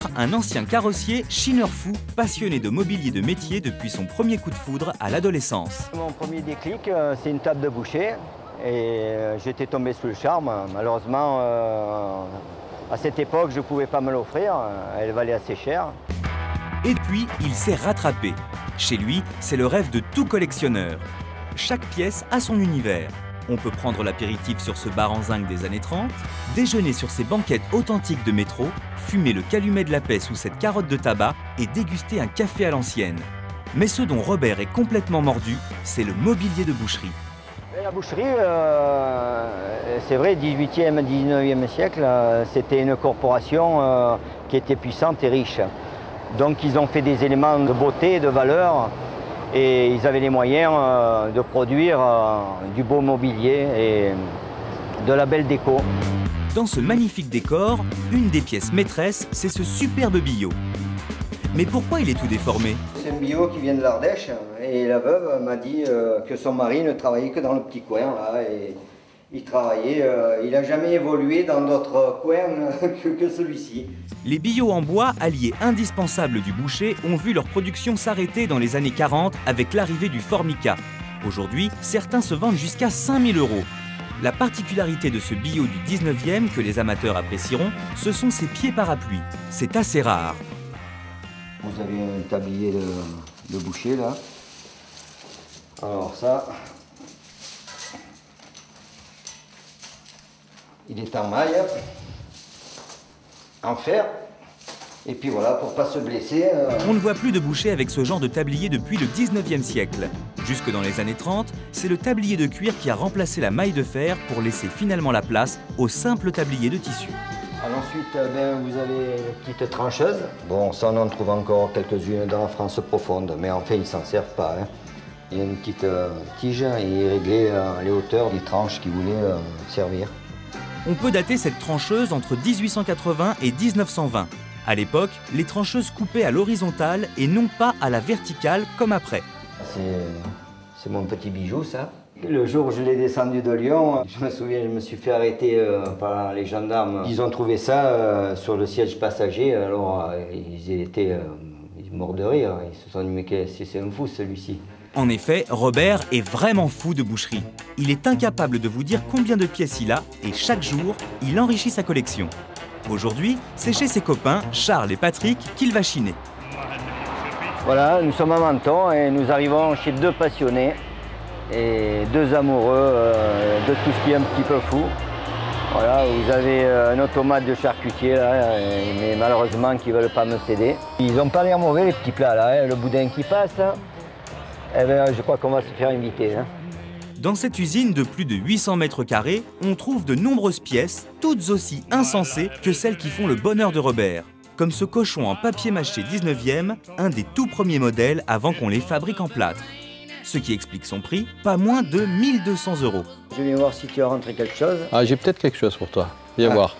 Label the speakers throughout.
Speaker 1: rencontre un ancien carrossier chineur fou, passionné de mobilier de métier depuis son premier coup de foudre à l'adolescence.
Speaker 2: Mon premier déclic, c'est une table de boucher et j'étais tombé sous le charme. Malheureusement, à cette époque, je ne pouvais pas me l'offrir, elle valait assez cher.
Speaker 1: Et puis, il s'est rattrapé. Chez lui, c'est le rêve de tout collectionneur. Chaque pièce a son univers. On peut prendre l'apéritif sur ce bar en zinc des années 30, déjeuner sur ces banquettes authentiques de métro, fumer le calumet de la paix sous cette carotte de tabac et déguster un café à l'ancienne. Mais ce dont Robert est complètement mordu, c'est le mobilier de boucherie.
Speaker 2: La boucherie, c'est vrai, 18e, 19e siècle, c'était une corporation qui était puissante et riche. Donc ils ont fait des éléments de beauté, de valeur, et ils avaient les moyens de produire du beau mobilier et de la belle déco.
Speaker 1: Dans ce magnifique décor, une des pièces maîtresses, c'est ce superbe billot. Mais pourquoi il est tout déformé?
Speaker 2: C'est un billot qui vient de l'Ardèche et la veuve m'a dit que son mari ne travaillait que dans le petit coin là, et il travaillait, il n'a jamais évolué dans d'autres coins que celui-ci.
Speaker 1: Les billots en bois, alliés indispensables du boucher, ont vu leur production s'arrêter dans les années 40 avec l'arrivée du Formica. Aujourd'hui, certains se vendent jusqu'à 5 000 €. La particularité de ce billot du 19e que les amateurs apprécieront, ce sont ses pieds parapluies. C'est assez rare.
Speaker 2: Vous avez un tablier de boucher là. Alors ça, il est en maille, en fer. Et puis voilà, pour ne pas se blesser.
Speaker 1: On ne voit plus de boucher avec ce genre de tablier depuis le 19e siècle. Jusque dans les années 30, c'est le tablier de cuir qui a remplacé la maille de fer pour laisser finalement la place au simple tablier de tissu.
Speaker 2: Alors ensuite, vous avez une petite trancheuse. Bon, ça on en trouve encore quelques-unes dans la France profonde, mais en fait ils ne s'en servent pas. Il y a une petite tige et il réglait les hauteurs des tranches qui voulaient servir.
Speaker 1: On peut dater cette trancheuse entre 1880 et 1920. À l'époque, les trancheuses coupaient à l'horizontale et non pas à la verticale comme après.
Speaker 2: C'est mon petit bijou, ça. Le jour où je l'ai descendu de Lyon, je me souviens, je me suis fait arrêter par les gendarmes. Ils ont trouvé ça sur le siège passager, alors ils étaient morts de rire. Ils se sont dit, mais c'est un fou celui-ci.
Speaker 1: En effet, Robert est vraiment fou de boucherie. Il est incapable de vous dire combien de pièces il a et chaque jour, il enrichit sa collection. Aujourd'hui, c'est chez ses copains, Charles et Patrick, qu'il va chiner.
Speaker 2: Voilà, nous sommes à Menton et nous arrivons chez deux passionnés et deux amoureux de tout ce qui est un petit peu fou. Voilà, vous avez un automate de charcutier là, mais malheureusement qui ne veulent pas me céder. Ils n'ont pas l'air mauvais les petits plats là, le boudin qui passe. Eh bien, je crois qu'on va se faire inviter.
Speaker 1: Dans cette usine de plus de 800 mètres carrés, on trouve de nombreuses pièces, toutes aussi insensées que celles qui font le bonheur de Robert. Comme ce cochon en papier mâché 19e, un des tout premiers modèles avant qu'on les fabrique en plâtre. Ce qui explique son prix, pas moins de 1 200 €.
Speaker 2: Je viens voir si tu as rentré quelque chose.
Speaker 3: Ah, j'ai peut-être quelque chose pour toi. Viens voir.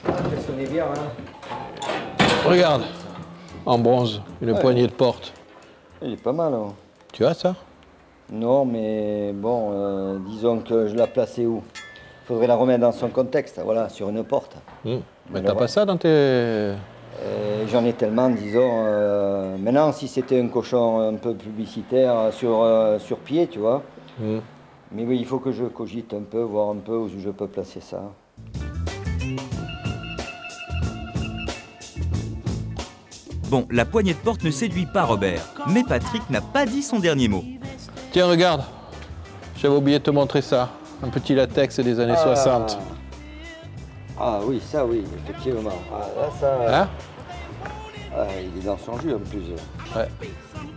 Speaker 2: Ça sonnait bien, hein.
Speaker 3: Regarde, en bronze, une poignée de porte.
Speaker 2: Il est pas mal, hein.
Speaker 3: Tu as ça?
Speaker 2: Non, mais bon, disons que je la plaçais où? Il faudrait la remettre dans son contexte, voilà, sur une porte.
Speaker 3: Mais t'as pas ça dans tes...
Speaker 2: J'en ai tellement, disons. Maintenant, si c'était un cochon un peu publicitaire sur pied, tu vois. Mais oui, il faut que je cogite un peu, voir un peu où je peux placer ça.
Speaker 1: Bon, la poignée de porte ne séduit pas Robert, mais Patrick n'a pas dit son dernier mot.
Speaker 3: Tiens, regarde. J'avais oublié de te montrer ça. Un petit latex des années 60.
Speaker 2: Ah oui, ça oui, effectivement. Ah, là, ça...
Speaker 3: Hein?
Speaker 2: Ah, il est dans son jus en plus.
Speaker 3: Ouais.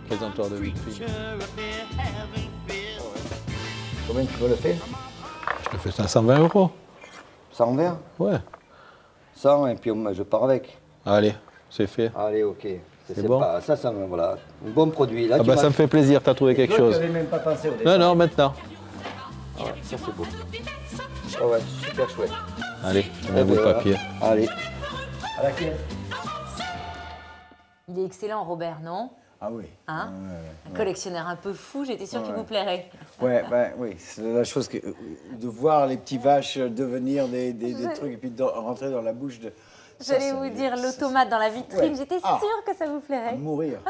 Speaker 3: Présentoir de vitrine.
Speaker 2: Combien tu me le fais?
Speaker 3: Je te fais ça à 120 €.
Speaker 2: 120?
Speaker 3: Ouais.
Speaker 2: 100 et puis je pars avec.
Speaker 3: Allez, c'est fait.
Speaker 2: Allez, ok.
Speaker 3: C'est bon?
Speaker 2: Ça, voilà. Un bon produit. Là,
Speaker 3: Ah bah ça me fait plaisir, t'as trouvé quelque chose.
Speaker 2: Tu n'avais même pas pensé au départ.
Speaker 3: Non, non, maintenant.
Speaker 2: Ah ouais, ça c'est beau. Ah ouais, super chouette.
Speaker 3: Allez, je mets le papier.
Speaker 2: Allez. À laquelle?
Speaker 4: Il est excellent, Robert, non?
Speaker 2: Ah oui.
Speaker 4: Hein? Un collectionneur un peu fou, j'étais sûre qu'il vous plairait. Ouais, ben, oui, c'est la chose que de voir les petits vaches devenir des trucs et puis rentrer dans la bouche de...
Speaker 5: J'allais vous dire l'automate dans la vitrine, j'étais sûre que ça vous plairait.
Speaker 4: Mourir.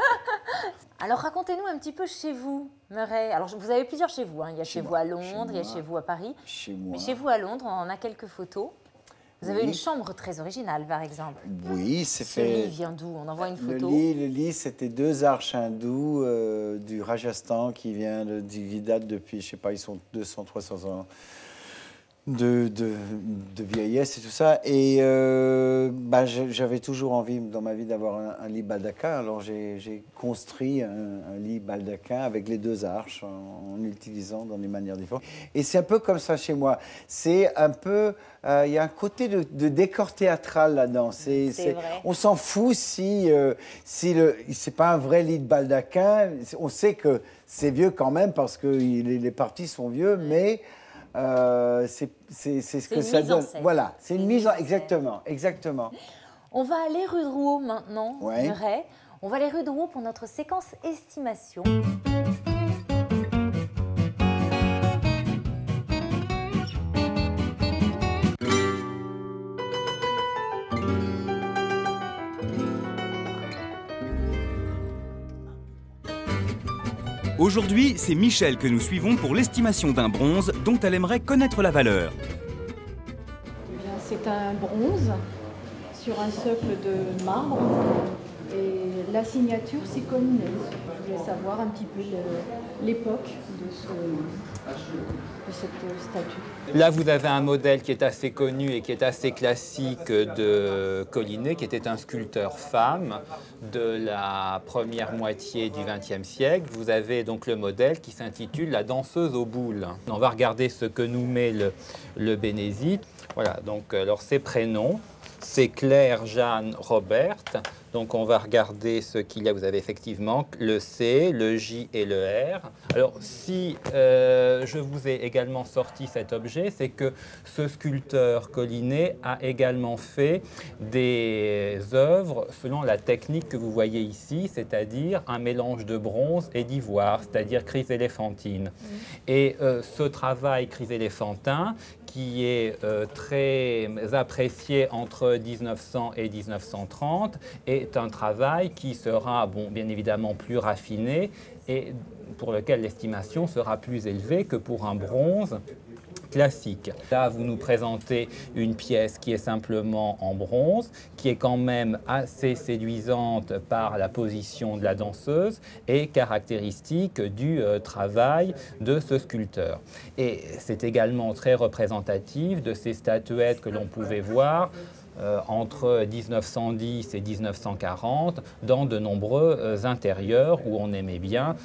Speaker 5: Alors racontez-nous un petit peu chez vous, Murray. Alors vous avez plusieurs chez vous, hein. Il y a chez vous à Londres, il y a chez vous à Paris.
Speaker 4: Chez moi.
Speaker 5: Mais chez vous à Londres, on en a quelques photos. Vous avez une chambre très originale, par exemple.
Speaker 4: Oui, c'est fait...
Speaker 5: Ce lit vient d'où? On en voit une photo.
Speaker 4: Le lit, c'était 2 arches hindous du Rajasthan qui date depuis, je sais pas, ils sont 200-300 ans de vieillesse et tout ça. Et j'avais toujours envie dans ma vie d'avoir un lit baldaquin. Alors j'ai construit un lit baldaquin avec les 2 arches en utilisant dans des manières différentes. Et c'est un peu comme ça chez moi. C'est un peu... Il y a un côté de décor théâtral là-dedans. On s'en fout si c'est pas un vrai lit de baldaquin. On sait que c'est vieux quand même parce que les parties sont vieux, mais c'est ce que ça donne. Voilà, c'est une mise en scène. Exactement.
Speaker 5: On va aller rue de Rouault maintenant,
Speaker 4: ouais.
Speaker 5: Murray. On va aller rue de Rouault pour notre séquence estimation.
Speaker 1: Aujourd'hui, c'est Michel que nous suivons pour l'estimation d'un bronze dont elle aimerait connaître la valeur.
Speaker 6: C'est un bronze sur un socle de marbre et la signature c'est Collinet. Je voulais savoir un petit peu l'époque de cette statue.
Speaker 7: Là, vous avez un modèle qui est assez connu et qui est assez classique de Collinet, qui était un sculpteur femme de la première moitié du XXe siècle. Vous avez donc le modèle qui s'intitule La danseuse aux boules. On va regarder ce que nous met le Bénézit. Voilà, donc alors ses prénoms, c'est Claire, Jeanne, Roberte. Donc on va regarder ce qu'il y a. Vous avez effectivement le C, le J et le R. Alors si je vous ai également sorti cet objet, c'est que ce sculpteur Collinet a également fait des œuvres selon la technique que vous voyez ici, c'est-à-dire un mélange de bronze et d'ivoire, c'est-à-dire chryséléphantine. Et ce travail chrysélephantin, qui est très apprécié entre 1900 et 1930, est un travail qui sera, bien évidemment, plus raffiné et pour lequel l'estimation sera plus élevée que pour un bronze classique. Là, vous nous présentez une pièce qui est simplement en bronze, qui est quand même assez séduisante par la position de la danseuse et caractéristique du travail de ce sculpteur. Et c'est également très représentatif de ces statuettes que l'on pouvait voir entre 1910 et 1940 dans de nombreux intérieurs où on aimait bien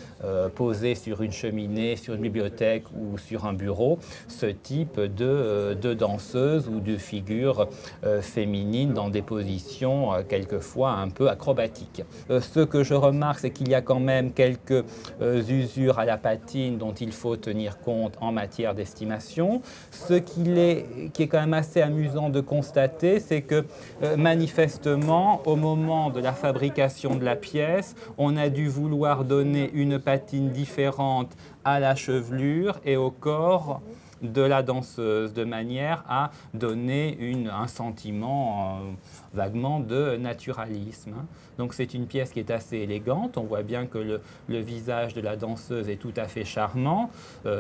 Speaker 7: poser sur une cheminée, sur une bibliothèque ou sur un bureau ce type de danseuses ou de figures féminines dans des positions quelquefois un peu acrobatiques. Ce que je remarque, c'est qu'il y a quand même quelques usures à la patine dont il faut tenir compte en matière d'estimation. Ce qui est quand même assez amusant de constater, c'est que manifestement, au moment de la fabrication de la pièce, on a dû vouloir donner une patine différente à la chevelure et au corps de la danseuse, de manière à donner un sentiment vaguement de naturalisme. Donc c'est une pièce qui est assez élégante, on voit bien que le visage de la danseuse est tout à fait charmant.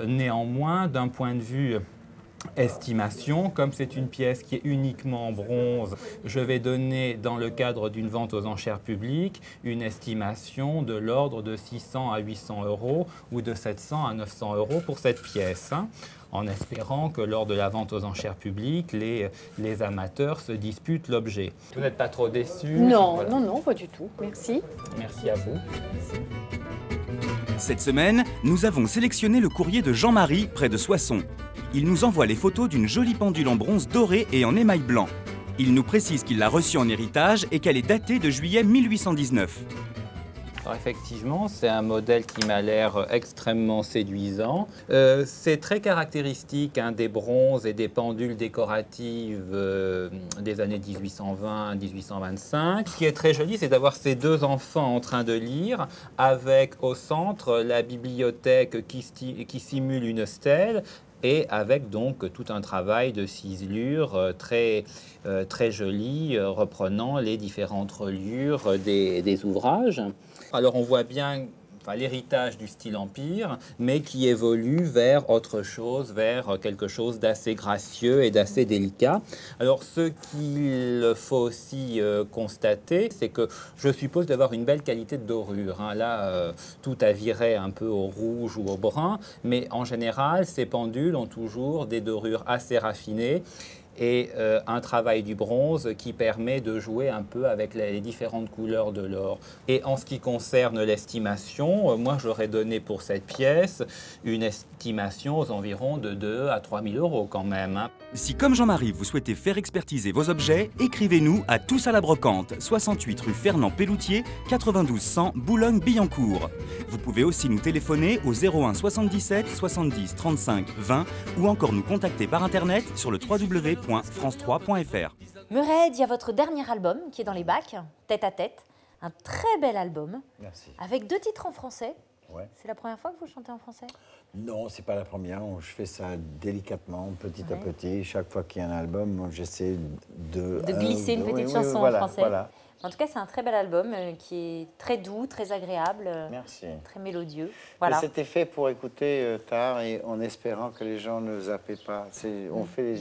Speaker 7: Néanmoins, d'un point de vue estimation, comme c'est une pièce qui est uniquement en bronze, je vais donner dans le cadre d'une vente aux enchères publiques une estimation de l'ordre de 600 à 800 euros ou de 700 à 900 euros pour cette pièce, en espérant que lors de la vente aux enchères publiques, les amateurs se disputent l'objet. Vous n'êtes pas trop déçus?
Speaker 6: Non, voilà. Non, pas du tout. Merci.
Speaker 7: Merci à vous.
Speaker 1: Cette semaine, nous avons sélectionné le courrier de Jean-Marie, près de Soissons. Il nous envoie les photos d'une jolie pendule en bronze doré et en émail blanc. Il nous précise qu'il l'a reçue en héritage et qu'elle est datée de juillet 1819.
Speaker 7: Alors effectivement, c'est un modèle qui m'a l'air extrêmement séduisant. C'est très caractéristique des bronzes et des pendules décoratives des années 1820-1825. Ce qui est très joli, c'est d'avoir ces deux enfants en train de lire, avec au centre la bibliothèque qui simule une stèle, et avec donc tout un travail de ciselure très joli, reprenant les différentes reliures des ouvrages. Alors on voit bien l'héritage du style empire, mais qui évolue vers autre chose, vers quelque chose d'assez gracieux et d'assez délicat. Alors ce qu'il faut aussi constater, c'est que je suppose d'avoir une belle qualité de dorure. Là, tout a viré un peu au rouge ou au brun, mais en général, ces pendules ont toujours des dorures assez raffinées et un travail du bronze qui permet de jouer un peu avec les différentes couleurs de l'or. Et en ce qui concerne l'estimation, moi j'aurais donné pour cette pièce une estimation aux environs de 2 à 3 000 € quand même.
Speaker 1: Si comme Jean-Marie, vous souhaitez faire expertiser vos objets, écrivez-nous à Tous à la Brocante, 68 rue Fernand Pelloutier, 92 100 Boulogne-Billancourt. Vous pouvez aussi nous téléphoner au 01 77 70 35 20 ou encore nous contacter par internet sur le www.france3.fr.
Speaker 5: Murray, il y a votre dernier album qui est dans les bacs, Tête à tête. Un très bel album.
Speaker 4: Merci.
Speaker 5: Avec 2 titres en français.
Speaker 4: Ouais.
Speaker 5: C'est la première fois que vous chantez en français?
Speaker 4: Non, c'est pas la première. Je fais ça délicatement, petit à
Speaker 5: Ouais.
Speaker 4: petit. Chaque fois qu'il y a un album, j'essaie de
Speaker 5: glisser une petite chanson en français.
Speaker 4: Voilà.
Speaker 5: En tout cas, c'est un très bel album qui est très doux, très agréable,
Speaker 4: Merci.
Speaker 5: très mélodieux.
Speaker 4: Voilà.
Speaker 5: Voilà.
Speaker 4: C'était fait pour écouter tard et en espérant que les gens ne zappaient pas. On fait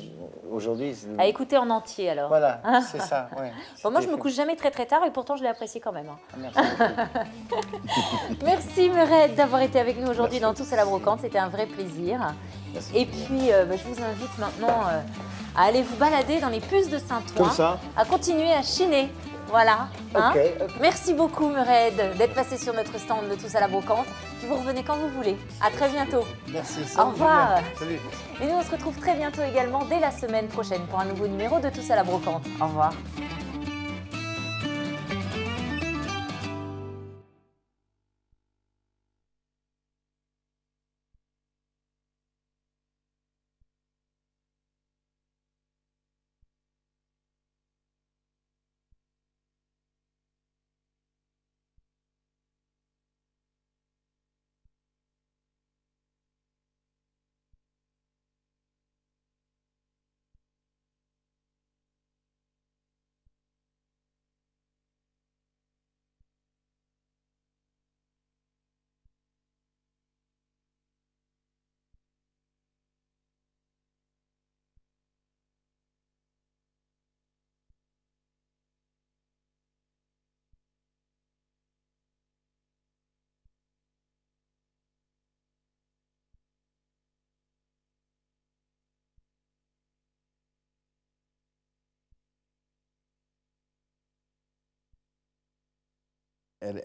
Speaker 4: aujourd'hui.
Speaker 5: À écouter en entier alors.
Speaker 4: Voilà, c'est ça. Ouais.
Speaker 5: Bon, moi, je
Speaker 4: C'était
Speaker 5: me couche jamais très tard et pourtant, je l'ai apprécié quand même.
Speaker 4: Merci beaucoup.
Speaker 5: Merci Murray d'avoir été avec nous aujourd'hui dans Tous à la Brocante. C'était un vrai plaisir.
Speaker 4: Merci.
Speaker 5: Et puis, je vous invite maintenant à aller vous balader dans les puces de Saint-Ouen,
Speaker 4: Comme ça.
Speaker 5: à continuer à chiner. Voilà. Hein.
Speaker 4: Ok.
Speaker 5: Merci beaucoup Murray d'être passé sur notre stand de Tous à la Brocante. Puis vous revenez quand vous voulez. À très bientôt.
Speaker 4: Merci.
Speaker 5: Au revoir.
Speaker 4: Salut.
Speaker 5: Et nous, on se retrouve très bientôt également dès la semaine prochaine pour un nouveau numéro de Tous à la Brocante. Au revoir.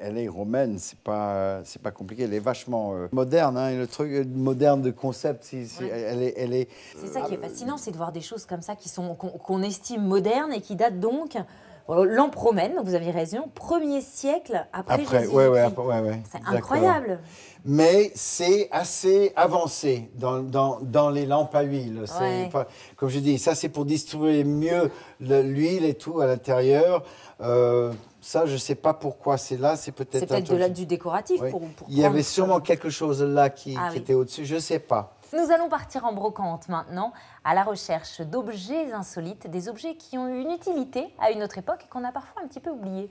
Speaker 4: Elle est romaine, c'est pas compliqué. Elle est vachement moderne, hein, le truc moderne de concept. Elle est.
Speaker 5: C'est ça qui est fascinant, c'est de voir des choses comme ça qu'on estime modernes et qui datent donc l'an promène, vous avez raison, 1er siècle après Jésus-Christ.
Speaker 4: Ouais.
Speaker 5: C'est
Speaker 4: D'accord.
Speaker 5: incroyable.
Speaker 4: Mais c'est assez avancé dans les lampes à huile.
Speaker 5: Ouais.
Speaker 4: Comme je dis, ça c'est pour distribuer mieux l'huile et tout à l'intérieur. Ça, je ne sais pas pourquoi c'est là. C'est peut-être
Speaker 5: du décoratif.
Speaker 4: Oui.
Speaker 5: Pour
Speaker 4: Il y avait
Speaker 5: prendre
Speaker 4: sûrement
Speaker 5: ça.
Speaker 4: quelque chose là qui
Speaker 5: Ah oui.
Speaker 4: était au-dessus. Je ne sais pas.
Speaker 5: Nous allons partir en brocante maintenant, à la recherche d'objets insolites, des objets qui ont eu une utilité à une autre époque et qu'on a parfois un petit peu oubliés.